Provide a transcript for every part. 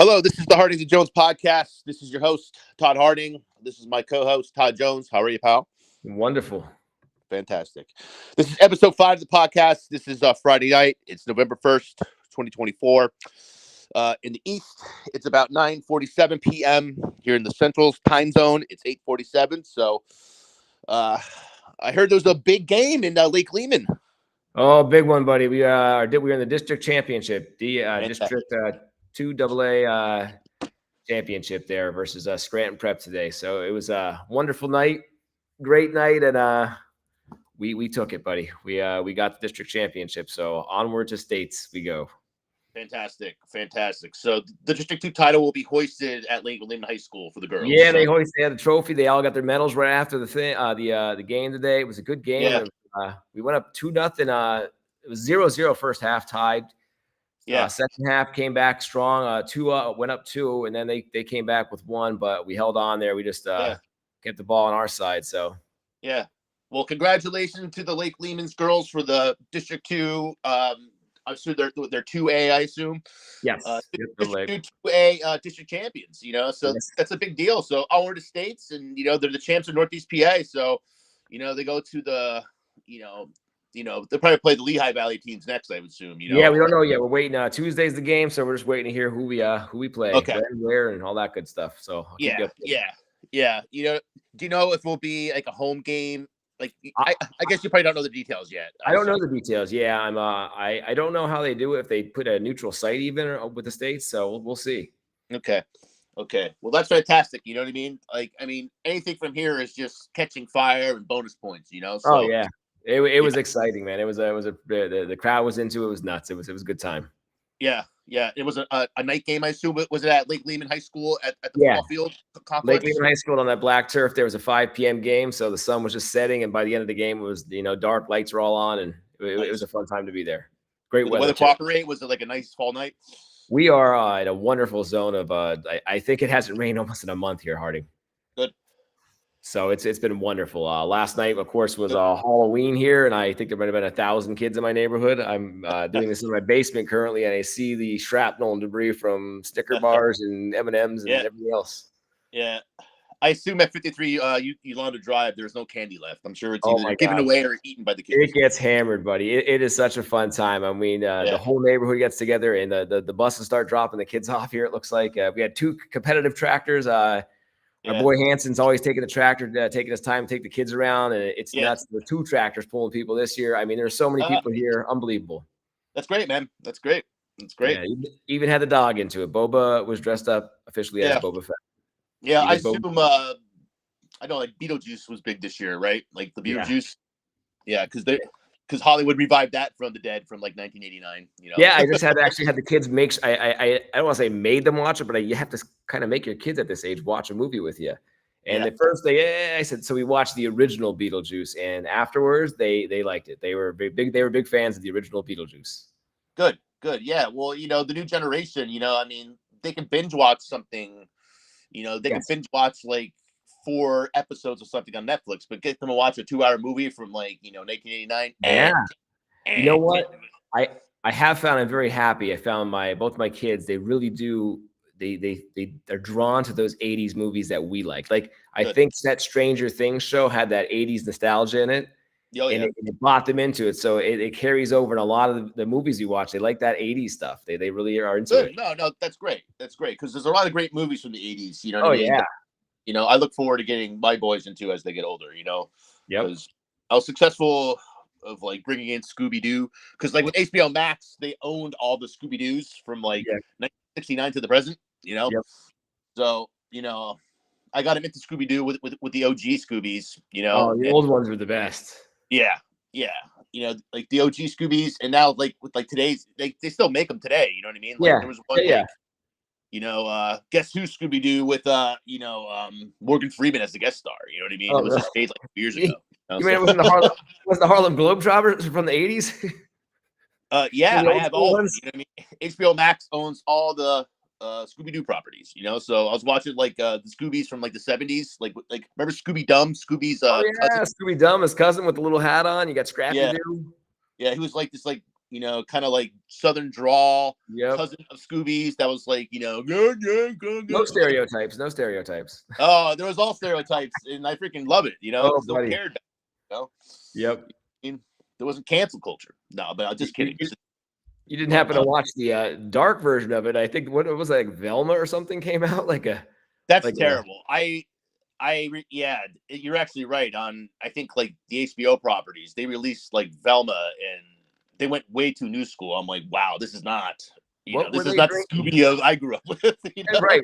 Hello, this is the Harding and Jones podcast. This is your host, Todd Harding. This is my co-host, Todd Jones. How are you, pal? Wonderful. Fantastic. This is episode 5 of the podcast. This is Friday night. It's November 1st, 2024. In the East, it's about 9:47 p.m. Here in the Central time zone, it's 8:47. So I heard there was a big game in Lake Lehman. Oh, big one, buddy. We were in the district championship, district 2AA championship there versus Scranton Prep today. So it was a wonderful night, great night, and we took it, buddy. We got the district championship. So onward to states we go. Fantastic. So the District 2 title will be hoisted at Lake Lehman High School for the girls. Yeah, they had a trophy. They all got their medals right after the game today. It was a good game. Yeah. We went up 2-0. It was 0-0 first half, tied. Yeah. Second half came back strong. Went up 2, and then they came back with 1, but we held on there. We just kept the ball on our side. So yeah. Well, congratulations to the Lake Lehman's girls for the District 2. I assume they're 2A, I assume. Yes. District 2A district champions, so yes. That's a big deal. So onward to states, and they're the champs of Northeast PA. So, they go to the, they'll probably play the Lehigh Valley teams next, I would assume. Yeah, we don't know yet. We're waiting. Tuesday's the game, so we're just waiting to hear who we play, okay, when, where, and all that good stuff. So yeah. Do you know if it will be like a home game? Like, I guess you probably don't know the details yet. I don't know the details. Yeah, I don't know how they do it, if they put a neutral site even with the states. So we'll see. Okay. Well, that's fantastic. You know what I mean? Like, anything from here is just catching fire and bonus points. So, oh yeah, it was exciting, man. The crowd was into it. It was nuts. It was a good time. Yeah. It was a night game, I assume. Was it at Lake Lehman High School at the football field complex? Lake Lehman High School on that black turf. There was a 5 p.m. game, so the sun was just setting, and by the end of the game, it was dark, lights were all on, and it was a fun time to be there. Great weather. Weather cooperate? Was it like a nice fall night? We are in a wonderful zone of. I think it hasn't rained almost in a month here, Harding. Good. So it's been wonderful. Last night, of course, was Halloween here, and I think there might have been 1,000 kids in my neighborhood. I'm doing this in my basement currently, and I see the shrapnel and debris from sticker bars and M&Ms and everything else. Yeah, I assume at 53 Yolanda Drive, there's no candy left. I'm sure it's either given away or eaten by the kids. It gets hammered, buddy. It is such a fun time. The whole neighborhood gets together, and the buses start dropping the kids off here. It looks like we had 2 competitive tractors. Our boy Hanson's always taking the tractor, taking his time to take the kids around, and it's nuts. There are 2 tractors pulling people this year. there's so many people here. Unbelievable. That's great, man. That's great. Yeah, even had the dog into it. Boba was dressed up officially as Boba Fett. Yeah, I assume, I know, like, Beetlejuice was big this year, right? Like, the Beetlejuice. Yeah, because Hollywood revived that from the dead from, like, 1989, Yeah, I just had the kids make – I don't want to say made them watch it, but you have to kind of make your kids at this age watch a movie with you. And the first day, I said – so we watched the original Beetlejuice, and afterwards, they liked it. They were big fans of the original Beetlejuice. Good. Yeah, well, the new generation, they can binge watch something – they can binge watch like 4 episodes of something on Netflix, but get them to watch a 2-hour movie from 1989. Yeah. You know what? I have found, I'm very happy. I found both my kids, they really do. They're drawn to those 80s movies that we like. Like, I think that Stranger Things show had that 80s nostalgia in it. And it brought them into it. So it carries over in a lot of the movies you watch. They like that 80s stuff. They really are into it. No, that's great. Because there's a lot of great movies from the 80s. You know what I mean? Yeah. I look forward to getting my boys into as they get older, Yep. Because I was successful of like bringing in Scooby-Doo. Because like with HBO Max, they owned all the Scooby-Doos from 1969 to the present, Yep. So, I got him into Scooby-Doo with the OG Scoobies, Oh, the old ones were the best. Yeah. Like the OG Scoobies, and now like with like today's, they still make them today. You know what I mean? Like, there was one, Guess Who Scooby-Doo with Morgan Freeman as the guest star. You know what I mean? It was just made like 2 years ago. You mean it wasn't the Harlem Globetrotters from the 80s? Yeah, I have all. You know what I mean? HBO Max owns all the Scooby-Doo properties, so I was watching like the Scoobies from like the 70s, like remember Scooby-Dum, Scooby's cousin? Scooby-Dum, his cousin with the little hat on. You got Scrappy-Doo. Yeah, he was like this like kind of like Southern drawl, Yep. cousin of Scooby's. That was like, No stereotypes. No stereotypes. Oh, there was all stereotypes, and I freaking love it. Oh, don't care. Yep. There wasn't cancel culture. No, but I'm just kidding. You didn't happen to watch the dark version of it. I think what it was like Velma or something came out That's terrible. Yeah, you're actually right. On I think like the HBO properties, they released like Velma, and they went way too new school. I'm like, wow, this is not. This is not the Scooby I grew up with. Right.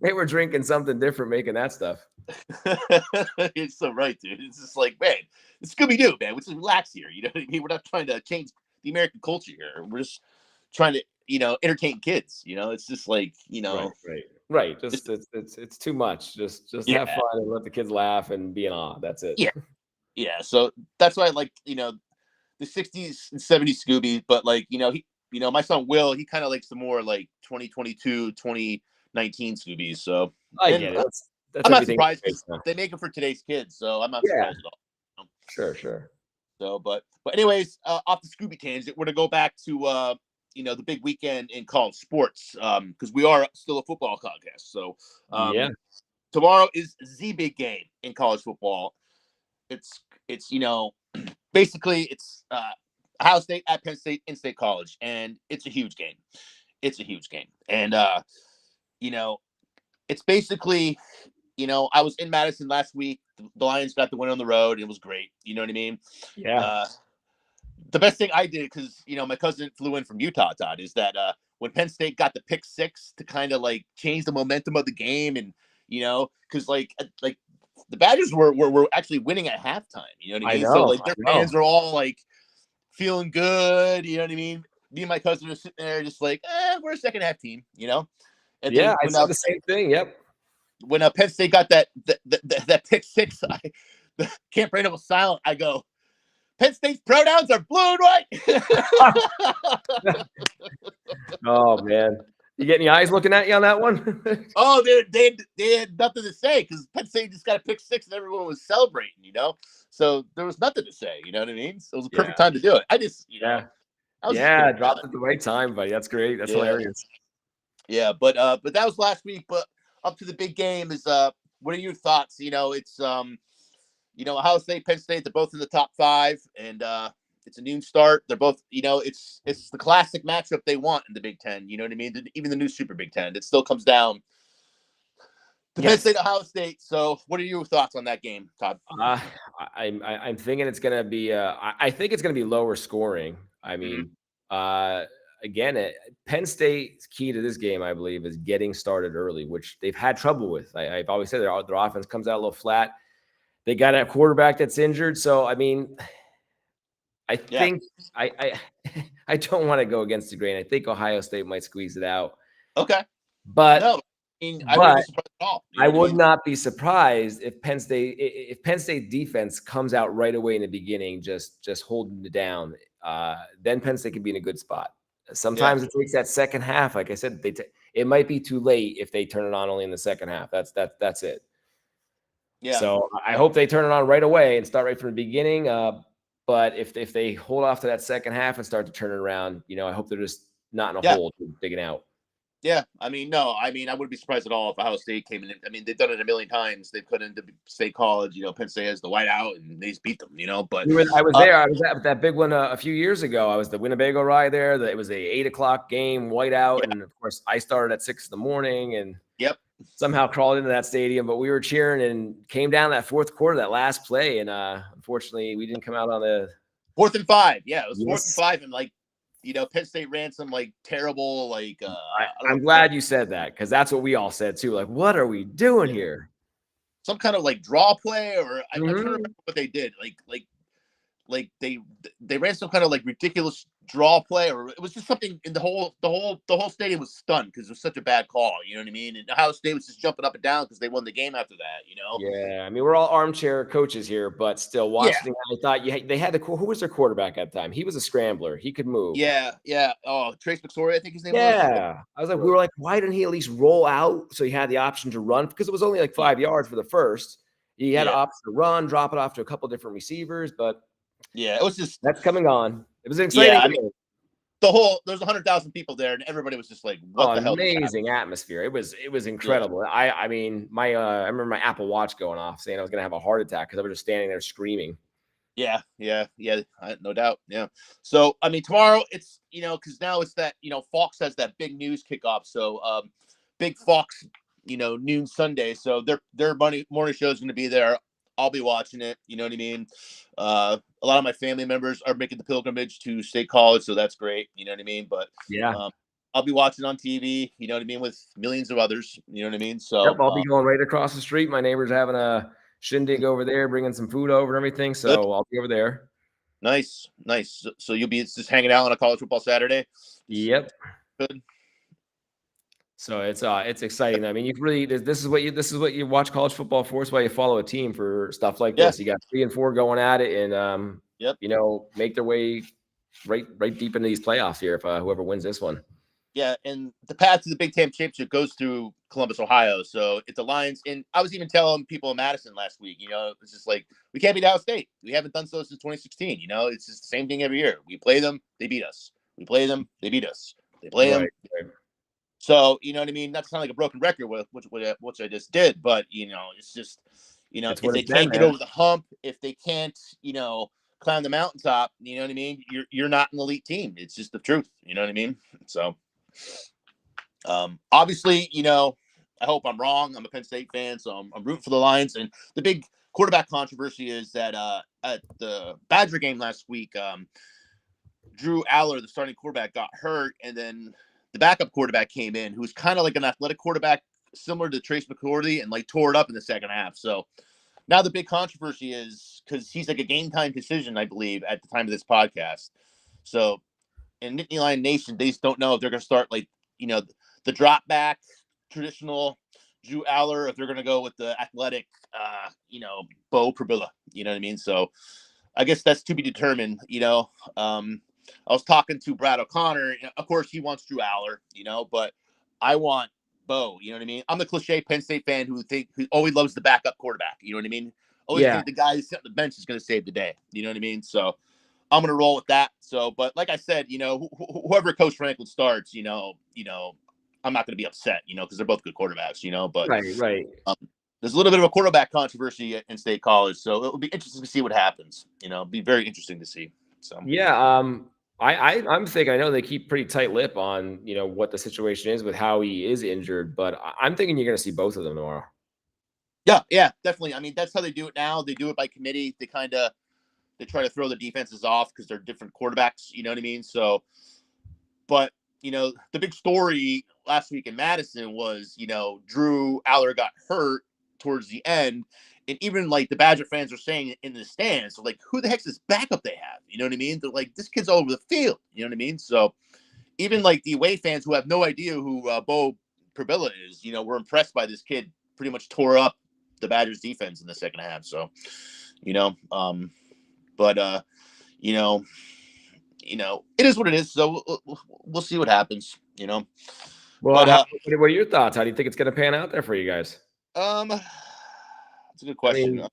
They were drinking something different, making that stuff. You're so right, dude. It's just like, man, it's Scooby Doo, man. Let's just relax here. You know what I mean? We're not trying to change the American culture here. We're just trying to, entertain kids. It's just like, Right. Just it's too much. Just have fun and let the kids laugh and be in awe. That's it. Yeah. So that's why I like, the 60s and 70s Scooby, but like, my son Will, he kind of likes the more like 2022, 2019 Scoobies. So I get it. I'm not surprised they make them for today's kids, so I'm not surprised at all. Sure. So, but anyways, off the Scooby tangent, we're gonna go back to the big weekend in college sports, because we are still a football podcast. So, tomorrow is the big game in college football. It's basically it's Ohio State at Penn State in-state college, and it's a huge game. And it's basically. I was in Madison last week. The Lions got the win on the road. It was great. You know what I mean? Yeah. The best thing I did, because, my cousin flew in from Utah, Todd, is that when Penn State got the pick six to kind of like change the momentum of the game, and, because like the Badgers were actually winning at halftime. You know what I mean? So like their fans are all like feeling good. You know what I mean? Me and my cousin are sitting there just like, we're a second half team, And I said the same thing. Yep. When Penn State got that pick six, Camp Randall was silent. I go, Penn State's pronouns are blue and white. Oh man, you get any eyes looking at you on that one? Oh, they had nothing to say because Penn State just got a pick six and everyone was celebrating. So there was nothing to say. You know what I mean? So it was a perfect time to do it. I just, dropped at the right time, buddy. That's great. That's hilarious. Yeah, but that was last week. But up to the big game is what are your thoughts? It's Ohio State, Penn State, they're both in the top 5, and it's a noon start. They're both, it's the classic matchup they want in the Big Ten. You know what I mean? Even the new Super Big Ten, it still comes down to Penn State, Ohio State. So, what are your thoughts on that game, Todd? I'm thinking it's gonna be. I think it's gonna be lower scoring. I mean, again, Penn State's key to this game, I believe, is getting started early, which they've had trouble with. I've always said their offense comes out a little flat. They got a quarterback that's injured, so I mean, I think I don't want to go against the grain. I think Ohio State might squeeze it out. Okay, but no, I would not be surprised if Penn State defense comes out right away in the beginning, just holding it down. Then Penn State can be in a good spot. Sometimes it takes that second half. Like I said, it might be too late if they turn it on only in the second half. That's it. Yeah. So I hope they turn it on right away and start right from the beginning. But if they hold off to that second half and start to turn it around, I hope they're just not in a hole digging out. Yeah, I wouldn't be surprised at all if Ohio State came in. I mean, they've done it a million times. They've put into state college, Penn State has the whiteout, and they just beat them, But I was there. I was at that big one a few years ago. I was the Winnebago ride there. It was a 8:00 game, whiteout, and of course, I started at 6 a.m. and somehow crawled into that stadium. But we were cheering and came down that fourth quarter, that last play, and unfortunately, we didn't come out on the 4th and 5. Yeah, it was 4th and 5, and like. Penn State ran some like terrible, like. I'm glad you said that because that's what we all said too. Like, what are we doing here? Some kind of like draw play, or I'm trying to remember what they did. Like they ran some kind of like ridiculous draw play, or it was just something. In the whole stadium was stunned because it was such a bad call. You know what I mean? And Ohio State was just jumping up and down because they won the game after that. Yeah, I mean we're all armchair coaches here, but still watching. I thought they had who was their quarterback at the time? He was a scrambler. He could move. Yeah. Oh, Trace McSorley, I think his name was. Yeah, I was like, we were like, why didn't he at least roll out so he had the option to run? Because it was only like 5 yards for the first. He had an option to run, drop it off to a couple different receivers, but. Yeah, it was just that's coming on. It was an exciting game. there's 100,000 people there, and everybody was just like, "What the hell?" Amazing atmosphere. It was incredible. Yeah. I mean, I remember my Apple Watch going off, saying I was gonna have a heart attack because I was just standing there screaming. Yeah, no doubt. Yeah. So I mean, tomorrow it's because now it's that Fox has that big news kickoff. So big Fox noon Sunday. So their morning show is going to be there. I'll be watching it. You know what I mean? A lot of my family members are making the pilgrimage to State College, so that's great. You know what I mean? But yeah, I'll be watching on TV. You know what I mean? With millions of others. You know what I mean? So yep, I'll be going right across the street. My neighbor's having a shindig over there, bringing some food over and everything. So good. I'll be over there. Nice. So you'll be just hanging out on a college football Saturday. Yep. Good. So it's exciting. I mean, you really this is what you watch college football for. It's why you follow a team for stuff like this. You got 3 and 4 going at it, and make their way right deep into these playoffs here if whoever wins this one. Yeah, and the path to the Big Ten championship goes through Columbus, Ohio. So it's the Lions. And I was even telling people in Madison last week, it's just like, we can't beat Ohio State. We haven't done so since 2016. It's just the same thing every year. We play them, they beat us. We play them, they beat us. They play them. Right. So, you know what I mean? Not to sound like a broken record, which I just did, but, it's just, if they can't get over the hump, if they can't, climb the mountaintop, you know what I mean? You're not an elite team. It's just the truth. You know what I mean? So, obviously, I hope I'm wrong. I'm a Penn State fan, so I'm rooting for the Lions. And the big quarterback controversy is that at the Badger game last week, Drew Aller, the starting quarterback, got hurt, and then the backup quarterback came in, who was kind of like an athletic quarterback, similar to Trace McCourty, and like tore it up in the second half. So now the big controversy is because he's like a game time decision, I believe, at the time of this podcast. So in Nittany Lion Nation, they just don't know if they're going to start like, the drop back traditional Drew Aller, if they're going to go with the athletic, Bo Prabilla. You know what I mean? So I guess that's to be determined. I was talking to Brad O'Connor. Of course, he wants Drew Aller, but I want Bo. You know what I mean? I'm the cliche Penn State fan who always loves the backup quarterback. You know what I mean? Always think the guy who's sitting on the bench is going to save the day. You know what I mean? So I'm going to roll with that. So, but like I said, whoever Coach Franklin starts, I'm not going to be upset, because they're both good quarterbacks, but right. There's a little bit of a quarterback controversy in State College, so it will be interesting to see what happens. It'll be very interesting to see. So I'm thinking, I know they keep pretty tight lip on, what the situation is with how he is injured, but I'm thinking you're going to see both of them tomorrow. Yeah, definitely. I mean, that's how they do it now. They do it by committee. They try to throw the defenses off because they're different quarterbacks. You know what I mean? So, but, the big story last week in Madison was, Drew Aller got hurt towards the end. And even like the Badger fans are saying in the stands, so like, who the heck's this backup they have? You know what I mean? They're like, this kid's all over the field. You know what I mean? So even like the away fans who have no idea who Bo Prabilla is, were impressed by this kid. Pretty much tore up the Badgers defense in the second half. So, it is what it is. So we'll see what happens. Well, what are your thoughts? How do you think it's going to pan out there for you guys? That's a good question.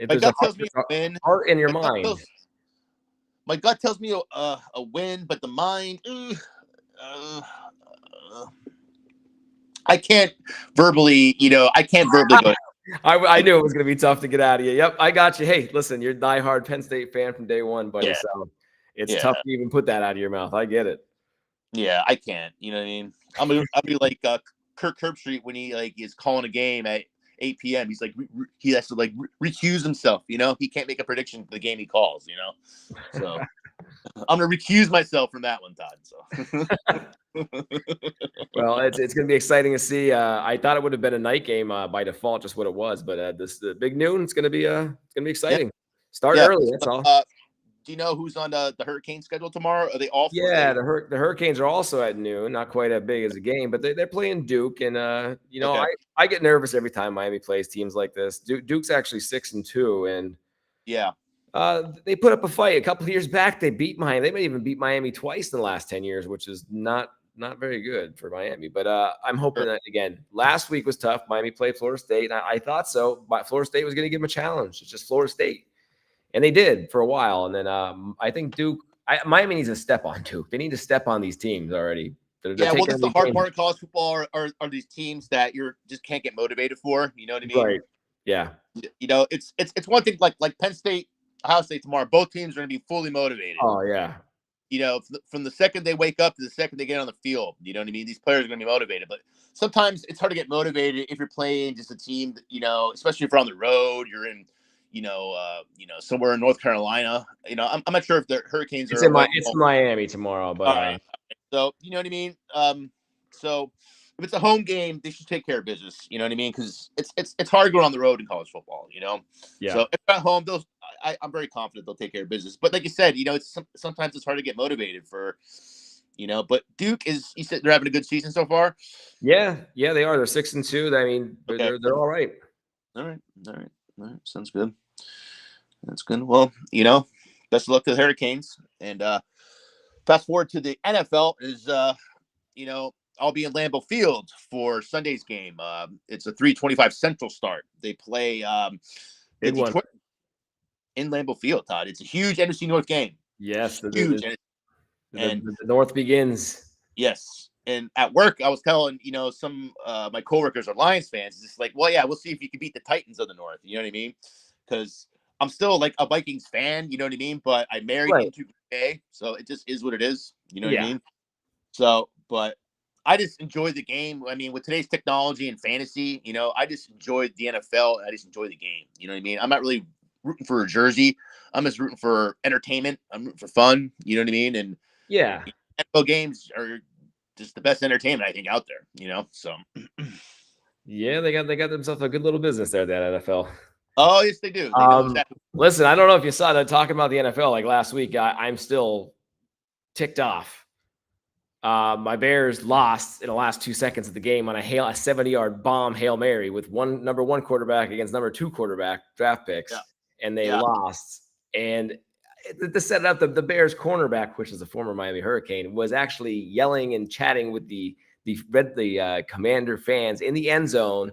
My gut tells me a win. Heart in your mind. My gut tells me a win, but the mind, I can't verbally go. I knew it was going to be tough to get out of you. Yep, I got you. Hey, listen, you're a diehard Penn State fan from day one, buddy. Yeah. So it's tough to even put that out of your mouth. I get it. Yeah, I can't. You know what I mean? I'll be like Kirk Herbstreit when he is calling a game at 8 p.m. He's like he has to recuse himself. He can't make a prediction for the game he calls. So I'm gonna recuse myself from that one, Todd. So well, it's gonna be exciting to see. I thought it would have been a night game by default, just what it was, but the big noon. It's gonna be exciting. Start early. That's all. Do you know who's on the Hurricane schedule tomorrow? Are they all? Yeah, the Hurricanes are also at noon. Not quite as big as a game, but they're playing Duke, and okay. I get nervous every time Miami plays teams like this. Duke's actually 6-2, and yeah, they put up a fight a couple of years back. They beat Miami. They may even beat Miami twice in the last 10 years, which is not very good for Miami. But I'm hoping that again. Last week was tough. Miami played Florida State, and I thought so, but Florida State was going to give them a challenge. It's just Florida State. And they did for a while. And then I think Duke Miami needs to step on Duke. They need to step on these teams already. They're Well, taking that's the hard part of college football are these teams that you're just can't get motivated for. You know what I mean? Right. Yeah. You know, it's one thing like Penn State, Ohio State tomorrow. Both teams are going to be fully motivated. Oh yeah. You know, from the second they wake up to the second they get on the field, you know what I mean? These players are going to be motivated. But sometimes it's hard to get motivated if you're playing just a team that, you know, especially if you're on the road, you're in, somewhere in North Carolina. You know, I'm not sure if the Hurricanes it's are. It's Miami tomorrow, but so you know what I mean. So if it's a home game, they should take care of business. You know what I mean? Because it's hard going on the road in college football. You know. Yeah. So if at home, I'm very confident they'll take care of business. But like you said, you know, sometimes it's hard to get motivated for, you know. But Duke you said they're having a good season so far. Yeah, they are. They're 6-2. I mean, they're all right. All right. Sounds good. That's good. Well, you know, best of luck to the Hurricanes. And fast forward to the NFL is, you know, I'll be in Lambeau Field for Sunday's game. It's a 3:25 Central start. They play Detroit in Lambeau Field, Todd. It's a huge NFC North game. Yes, huge. The North begins. Yes. And at work, I was telling, you know, some my coworkers are Lions fans. It's just like, well, yeah, we'll see if you can beat the Titans of the North. You know what I mean? Because I'm still like a Vikings fan. You know what I mean? But I married into Green Bay, so it just is what it is. You know what I mean? So, but I just enjoy the game. I mean, with today's technology and fantasy, you know, I just enjoyed the NFL. I just enjoy the game. You know what I mean? I'm not really rooting for a jersey. I'm just rooting for entertainment. I'm rooting for fun. You know what I mean? And yeah, NFL games are just the best entertainment I think out there. You know, so yeah, they got themselves a good little business there, that NFL. Oh yes, they do. They know exactly. Listen, I don't know if you saw that talking about the NFL like last week. I'm still ticked off. My Bears lost in the last 2 seconds of the game on a 70-yard bomb Hail Mary with number one quarterback against number 2 quarterback draft picks, and they lost. And to set it up, the Bears cornerback, which is a former Miami Hurricane, was actually yelling and chatting with the Commander fans in the end zone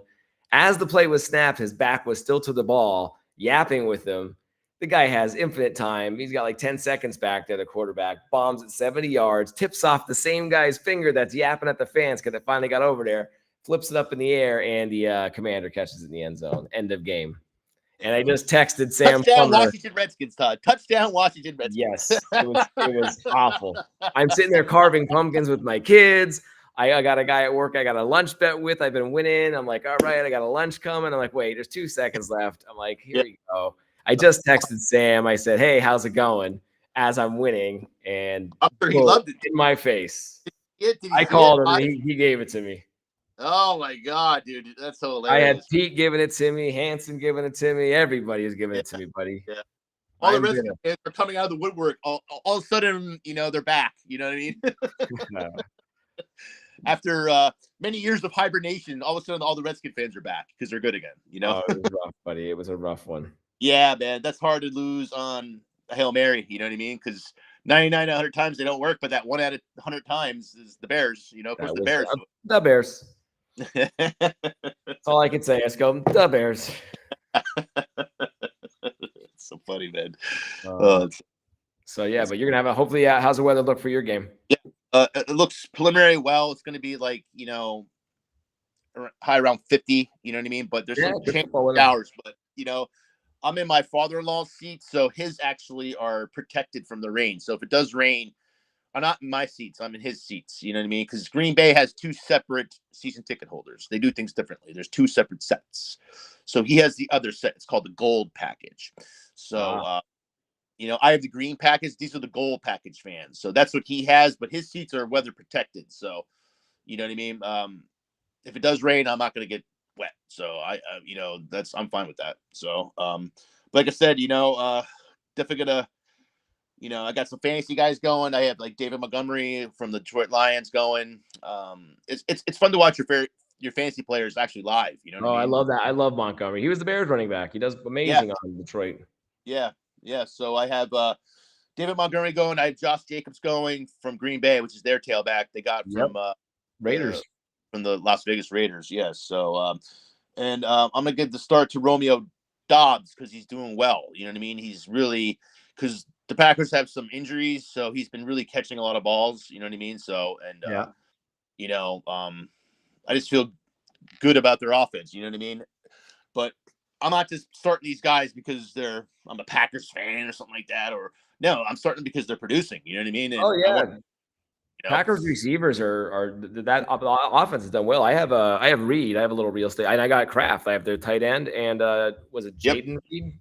as the play was snapped. His back was still to the ball, yapping with them. The guy has infinite time. He's got like 10 seconds back there. The quarterback bombs at 70 yards, tips off the same guy's finger that's yapping at the fans because it finally got over there, flips it up in the air, and the Commander catches it in the end zone. End of game. And I just texted Sam. Touchdown Washington Redskins, Todd. Touchdown Washington Redskins. Yes, it was awful. I'm sitting there carving pumpkins with my kids. I got a guy at work I got a lunch bet with. I've been winning. I'm like, all right, I got a lunch coming. I'm like, wait, there's 2 seconds left. I'm like, here we go. I just texted Sam. I said, hey, how's it going? As I'm winning. And he loved it in my face. Did I called him. And he gave it to me. Oh, my God, dude. That's so hilarious. I had Pete giving it to me, Hanson giving it to me. Everybody is giving it to me, buddy. Yeah. All the rest of it are coming out of the woodwork. All of a sudden, you know, they're back. You know what I mean? After many years of hibernation, all of a sudden, all the Redskin fans are back because they're good again. You know? Oh, it was rough, buddy. It was a rough one. Yeah, man. That's hard to lose on a Hail Mary. You know what I mean? Because 99 out of 100 times they don't work, but that 1 out of 100 times is the Bears. You know, of course, the Bears. The Bears. That's all I can say. Let's go, the Bears. It's so funny, man. So yeah, but you're gonna have hopefully. How's the weather look for your game? Yeah, it looks preliminary. Well, it's going to be like, you know, high around 50. You know what I mean? But there's some change hours. But you know, I'm in my father-in-law's seat, so his actually are protected from the rain. So if it does rain, I'm not in my seats. I'm in his seats. You know what I mean? Because Green Bay has 2 separate season ticket holders. They do things differently. There's 2 separate sets. So he has the other set. It's called the gold package. So, you know, I have the green package. These are the gold package fans. So that's what he has. But his seats are weather protected. So, you know what I mean? If it does rain, I'm not going to get wet. So you know, I'm fine with that. So, like I said, you know, definitely gonna, you know, I got some fantasy guys going. I have like David Montgomery from the Detroit Lions going. It's fun to watch your fantasy players actually live. You know what I mean? I love that. I love Montgomery. He was the Bears running back. He does amazing on Detroit. Yeah. So I have David Montgomery going. I have Josh Jacobs going from Green Bay, which is their tailback. They got from Raiders. From the Las Vegas Raiders. Yes. So and I'm gonna give the start to Romeo Dobbs because he's doing well. You know what I mean? He's really, because the Packers have some injuries, so he's been really catching a lot of balls. You know what I mean? So, and you know, I just feel good about their offense. You know what I mean? But I'm not just starting these guys because I'm a Packers fan or something like that, or no, I'm starting because they're producing. You know what I mean? And I want, Packers receivers are that offense has done well. I have Reed. I have a little real estate. And I got Kraft. I have their tight end, and was it Jaden Reed?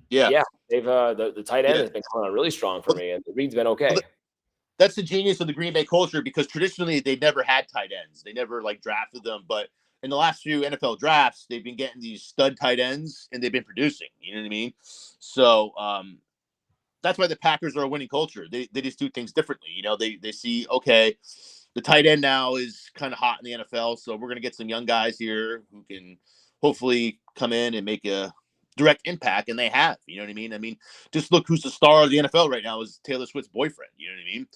Yeah, they've the tight end has been coming on really strong for me, and Reed's been okay. Well, that's the genius of the Green Bay culture, because traditionally they've never had tight ends. They never like drafted them, but in the last few NFL drafts, they've been getting these stud tight ends, and they've been producing. You know what I mean? So that's why the Packers are a winning culture. They just do things differently. You know, they see, okay, the tight end now is kind of hot in the NFL, so we're going to get some young guys here who can hopefully come in and make a direct impact, and they have. You know what I mean? I mean, just look who's the star of the NFL right now is Taylor Swift's boyfriend. You know what I mean?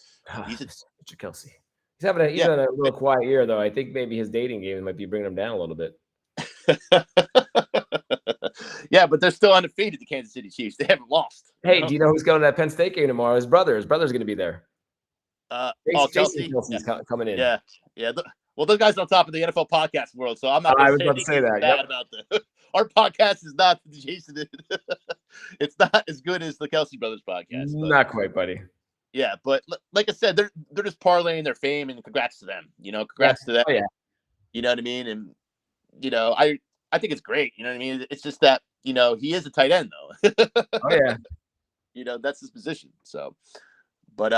He's Mr. Kelsey. He's having a little quiet year, though. I think maybe his dating game might be bringing him down a little bit. Yeah, but they're still undefeated, the Kansas City Chiefs. They haven't lost. Hey, do you know who's going to that Penn State game tomorrow? His brother's going to be there. Kelsey's coming in. Yeah. Well, those guys are on top of the NFL podcast world, so I'm not. I was about to say that. About our podcast is not Jason. It's not as good as the Kelsey brothers podcast. But, not quite, buddy. Yeah, but like I said, they're just parlaying their fame, and congrats to them. You know, congrats to them. Oh, yeah. You know what I mean? And you know, I think it's great. You know what I mean? It's just that, you know, he is a tight end though. Oh yeah. You know, that's his position. So, but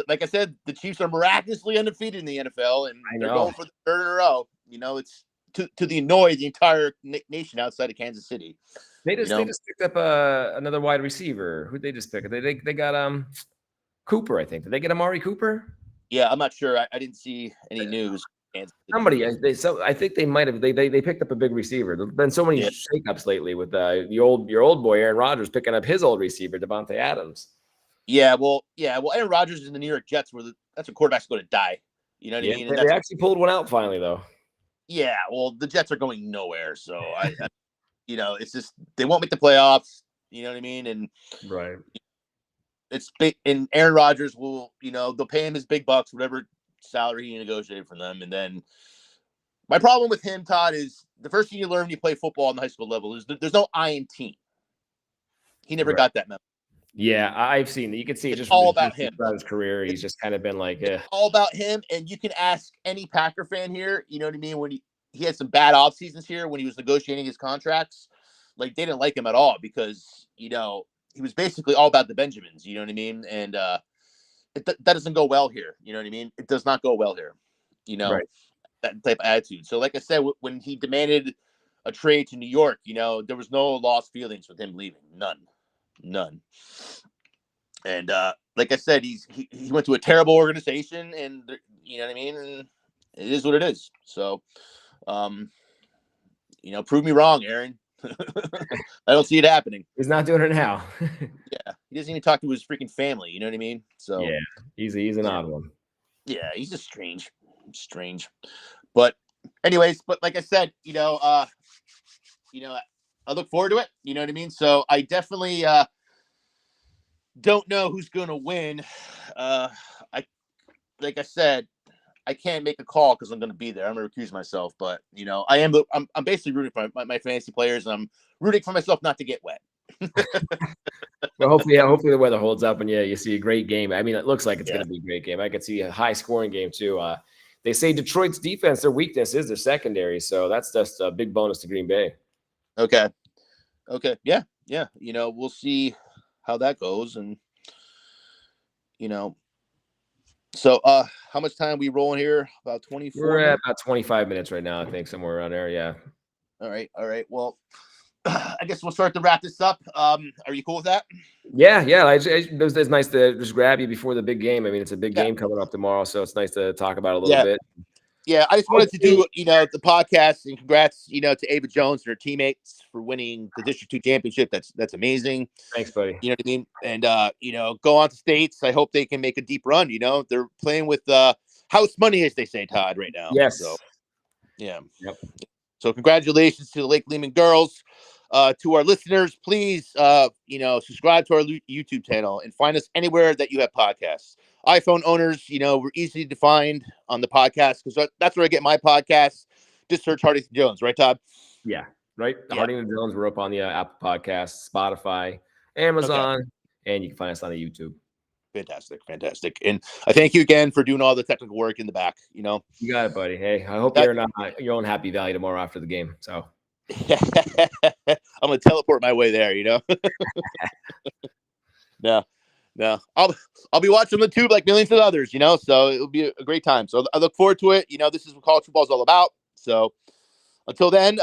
like I said, the Chiefs are miraculously undefeated in the NFL, and they're going for the third in a row. You know, it's to annoy the entire nation outside of Kansas City. They just picked up another wide receiver. Who'd they just pick? They got Cooper, I think. Did they get Amari Cooper? Yeah, I'm not sure. I didn't see any news. Somebody, I think they might have. They picked up a big receiver. There's been so many shakeups lately with your old boy Aaron Rodgers picking up his old receiver Devontae Adams. Well, Aaron Rodgers is in the New York Jets, where that's a quarterback's going to die. You know what I mean? They actually pulled one out finally, though. Yeah, well, the Jets are going nowhere, so I you know, it's just they won't make the playoffs. You know what I mean? And right, it's big. And Aaron Rodgers will, you know, they'll pay him his big bucks, whatever salary he negotiated from them. And then my problem with him, Todd, is the first thing you learn when you play football on the high school level is there's no I in team. He never got that memo. Yeah, I've seen it. You can see it's just all about him. Throughout his career, he's just kind of been like, it's all about him. And you can ask any Packer fan here, you know what I mean? When he had some bad off seasons here when he was negotiating his contracts, like they didn't like him at all because, you know, he was basically all about the Benjamins, you know what I mean? And that doesn't go well here. You know what I mean? It does not go well here, you know, that type of attitude. So like I said, when he demanded a trade to New York, you know, there was no lost feelings with him leaving. None. And like I said, he went to a terrible organization, and you know what I mean? And it is what it is. So, you know, prove me wrong, Aaron. I don't see it happening. He's not doing it now. Yeah, he doesn't even talk to his freaking family. You know what I mean? So yeah, he's an odd one. Yeah, he's just strange. But anyways, like I said, you know, I look forward to it. You know what I mean? So I definitely don't know who's going to win. Like I said, I can't make a call because I'm going to be there. I'm going to recuse myself, but you know, I'm basically rooting for my fantasy players, and I'm rooting for myself not to get wet. Well, hopefully the weather holds up, and you see a great game. I mean, it looks like it's going to be a great game. I could see a high scoring game too. They say Detroit's defense, their weakness is their secondary, so that's just a big bonus to Green Bay. Okay, yeah. You know, we'll see how that goes, and you know. So, how much time are we rolling here? About 24? We're at about 25 minutes right now, I think, somewhere around there. Yeah. All right. Well, I guess we'll start to wrap this up. Are you cool with that? Yeah. It's nice to just grab you before the big game. I mean, it's a big game coming up tomorrow, so it's nice to talk about it a little bit. Yeah, I just wanted to do, you know, the podcast, and congrats, you know, to Ava Jones and her teammates for winning the District 2 championship. That's amazing. Thanks, buddy. You know what I mean? And, you know, go on to states. I hope they can make a deep run. You know, they're playing with house money, as they say, Todd, right now. Yes. So, yeah. Yep. So congratulations to the Lake Lehman girls. To our listeners, please, subscribe to our YouTube channel and find us anywhere that you have podcasts. iPhone owners, we're easy to find on the podcast because that's where I get my podcasts. Just search Hardington Jones, right, Todd? Yeah, right. Yeah. Hardington Jones. We're up on the Apple Podcasts, Spotify, Amazon, and you can find us on the YouTube. Fantastic. And I thank you again for doing all the technical work in the back. You got it, buddy. Hey, I hope you're in your own Happy Valley tomorrow after the game. So I'm gonna teleport my way there. No. I'll be watching the tube like millions of others. So it'll be a great time. So I look forward to it. This is what college football is all about. So until then,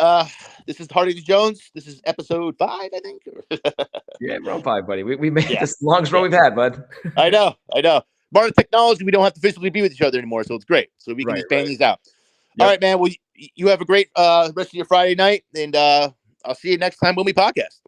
this is Hardington Jones. This is episode 5, I think. Yeah, we're on 5, buddy. We made this the longest run we've had, bud. I know. Modern technology, we don't have to physically be with each other anymore, so it's great. So we can just bang these out. Yep. All right, man. Well, you have a great rest of your Friday night, and I'll see you next time when we podcast.